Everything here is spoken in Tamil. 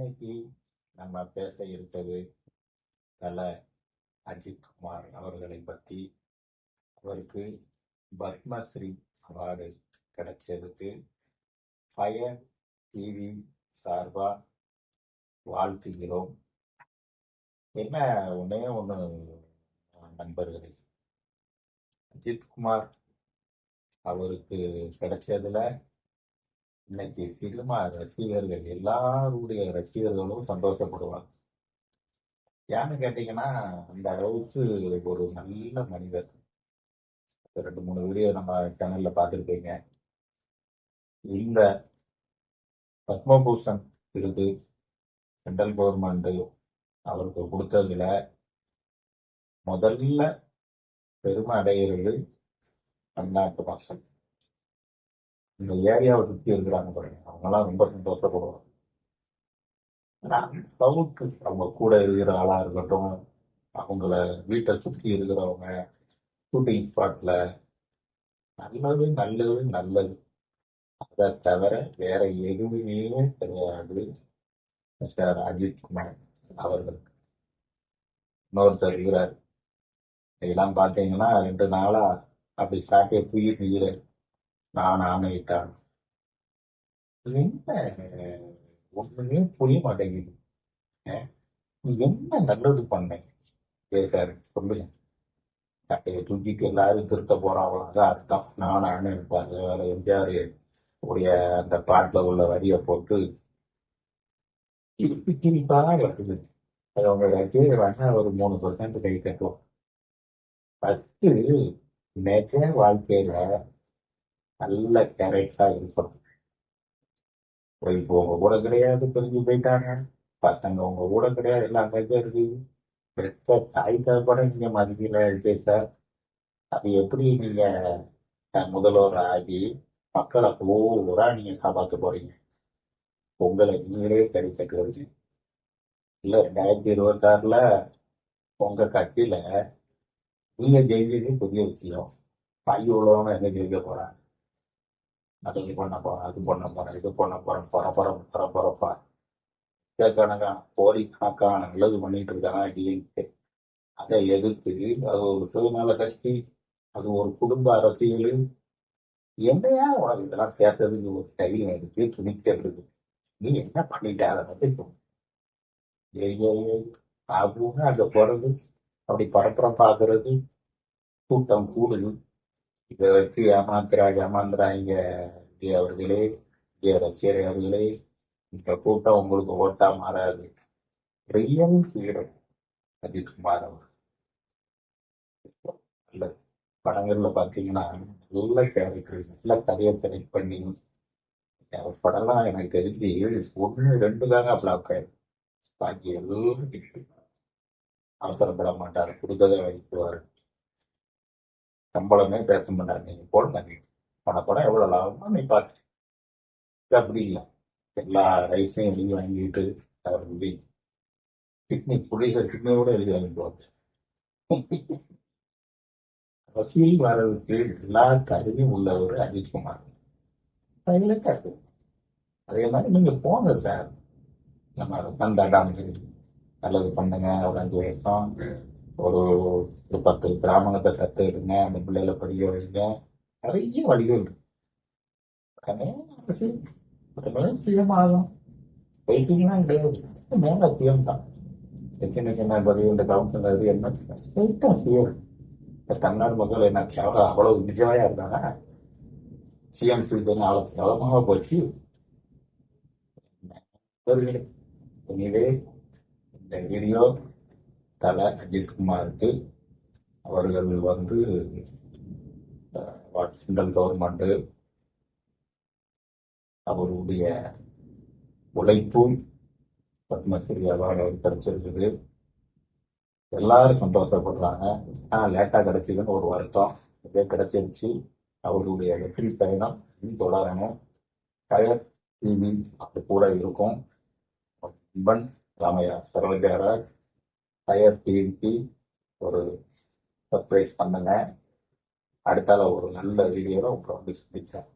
இன்னைக்கு நம்ம பேச இருப்பது தல அஜித் குமார் அவர்களை பற்றி. அவருக்கு பத்மஸ்ரீ அவார்டு கிடைச்சதுக்கு ஃபயர் டிவி சார்பா வாழ்த்துகிறோம். என்ன ஒன்னே ஒன்று நண்பர்களே, அஜித் குமார் அவருக்கு கிடைச்சதுல இன்னைக்கு சினிமா ரசிகர்கள் எல்லாருடைய ரசிகர்களும் சந்தோஷப்படுவாங்க. ஏன்னு கேட்டீங்கன்னா, அந்த அளவுக்கு ஒரு நல்ல மனிதர். 2-3 வீடியோ நம்ம சேனல்ல பார்த்துருப்பீங்க. இந்த பத்மபூஷன் விருது சென்ட்ரல் கவர்மெண்ட் அவருக்கு கொடுத்ததுல முதல்ல பெருமை அடைகிறது தமிழ்நாட்டு மக்கள். இந்த ஏரியாவை சுற்றி இருக்கிறாங்க பாருங்க, அவங்கெல்லாம் ரொம்ப சந்தோஷப்படுவாங்க. ஆனா அந்த அளவுக்கு அவங்க கூட இருக்கிற ஆளா இருக்கட்டும், அவங்கள வீட்டை சுற்றி இருக்கிறவங்க, ஷூட்டிங் ஸ்பாட்ல நல்லது நல்லது நல்லது, அதை தவிர வேற எதுவுமே கிடையாது மிஸ்டர் அஜித் குமார் அவர்கள். இன்னொருத்தர் இருக்கிறார், இதெல்லாம் பார்த்தீங்கன்னா 2 நாளா அப்படி சாட்டிய தூக்கி நான் ஆணையிட்டான். இது என்ன ஒண்ணுமே புரிய மாட்டேங்குது. நீ என்ன நல்லது பண்ணேன் சார் சொல்லுங்க. சட்டையை தூக்கிட்டு எல்லாரும் திருத்த போறாங்களாங்க அர்த்தம். நான் ஆணையிட்டாங்க. வேற எம்ஜிஆர் உடைய அந்த பாட்டுல உள்ள வரிய போட்டு திருப்பி திருப்பா வருது. அது உங்களுக்கு வேணா ஒரு 3% கை கட்டும். ஃபர்ஸ்ட் நிஜ வாழ்க்கையில நல்ல கேரக்டரா இருக்கணும். இப்போ உங்க கூட கிடையாது, பிரிஞ்சு போயிட்டாங்க. பசங்க உங்க கூட கிடையாது, எல்லாம் அங்கே இருக்கு. பெற்ற தாய் தகப்பட நீங்க மதிக்கல பேச, அது எப்படி நீங்க முதல்வர் ஆகி மக்களை பூரா நீங்க காப்பாற்ற போறீங்க? உங்களை நீங்களே கடி கட்டுறது இல்ல. 2026ல உங்க கட்சியில நீங்க ஜெயிச்சது பெரிய விஷயம். பைய உள்ளவங்க எங்க ஜெயிக்க போறாங்க? அது பண்ண போறேன், அது பண்ண போறேன், இது பண்ண போறேன், பரப்பா கணக்கான கோடிக்கணக்கான நல்லது பண்ணிட்டு இருக்காங்க டிஎம்கே. அதை எதிர்த்து அது ஒரு சுயநல கட்சி, அது ஒரு குடும்ப அரசியல். என்னையா உனக்கு இதெல்லாம் சேர்த்ததுக்கு ஒரு தைரியம் இருக்கு, துணிக்கிறதுக்கு? நீ என்ன பண்ணிட்ட அதை பத்தி அப்படின்னு அங்க போறது, அப்படி பரப்புறம் பாக்குறது, கூட்டம் கூடுது. இதை வச்சு ஏமாந்துறாங்க விஜய் அவர்களே, விஜய் ரசிகர் அவர்களே. இந்த கூட்டம் உங்களுக்கு ஓட்டா மாறாது. ரியல் ஹீரோ அஜித் குமார் அவர். நல்ல படங்கள்ல பாத்தீங்கன்னா நல்ல கேரக்டர், நல்ல கதையை செலக்ட் பண்ணி அவர் படம்லாம் எனக்கு தெரிஞ்சு 1-2 தாங்க பிளாக் ஆயிடும். பாக்கி எல்லாம் hit. அவசரப்பட மாட்டார், கொடுத்ததை வைக்குவார். சம்பளமே பேச மாட்டார். நீங்க போடுங்க, படம் எவ்வளவு லாபமா நீ பார்த்து. அப்படி இல்லை, எல்லா ரைட்ஸையும் எழுதி வாங்கிட்டு அவர் வந்து கிட்னி புலிகள் கிட்னியோட எழுதி வாங்கிடுவாங்க. அரசியல் வர்றதுக்கு எல்லா கருவியும் உள்ளவர் அஜித் குமார். அதே மாதிரி நீங்க போங்க சார், நம்ம வந்தாடாம நல்லது பண்ணுங்க. ஒரு 5 வருஷம் ஒரு 10 கிராமத்தை கத்து எடுங்க, அந்த பிள்ளைகளை படிக்க வைங்க. நிறைய வழிகள் இருக்கு. சிஎம் ஆகும் வெயிட்டிங்லாம் கிடையாது, மேல சிஎம் தான். சின்ன சின்ன பதிவு கவுன்சிலர் என்ன ஸ்ட்ரெயிட்டா சிஎம். தமிழ்நாடு மக்கள் என்ன கேவலம் அவ்வளவு விஜயா இருந்தாங்க. சிஎம் சீட்டு அவ்வளவு போச்சு. எனவே இந்த வீடியோ தல அஜித் குமாருக்கு அவர்கள் வந்து சென்ட்ரல் கவர்மெண்ட் அவருடைய உழைப்பும் பத்மஸ்ரீ அவார்டு கிடைச்சிருக்குது. எல்லாரும் சந்தோஷப்படுறாங்க. லேட்டா கிடைச்சதுன்னு ஒரு வருத்தம், இதே கிடைச்சிருச்சு. அவருடைய வெற்றி பயணம் தொடரணும். கயர் டிவி அது கூட இருக்கும். நண்பன் ராமையா சரோஜாரா கயர் டிவிக்கு ஒரு சர்ப்ரைஸ் பண்ணுங்க. அடுத்தால ஒரு நல்ல வீடியோல உங்களை வந்து சந்திச்சேன்.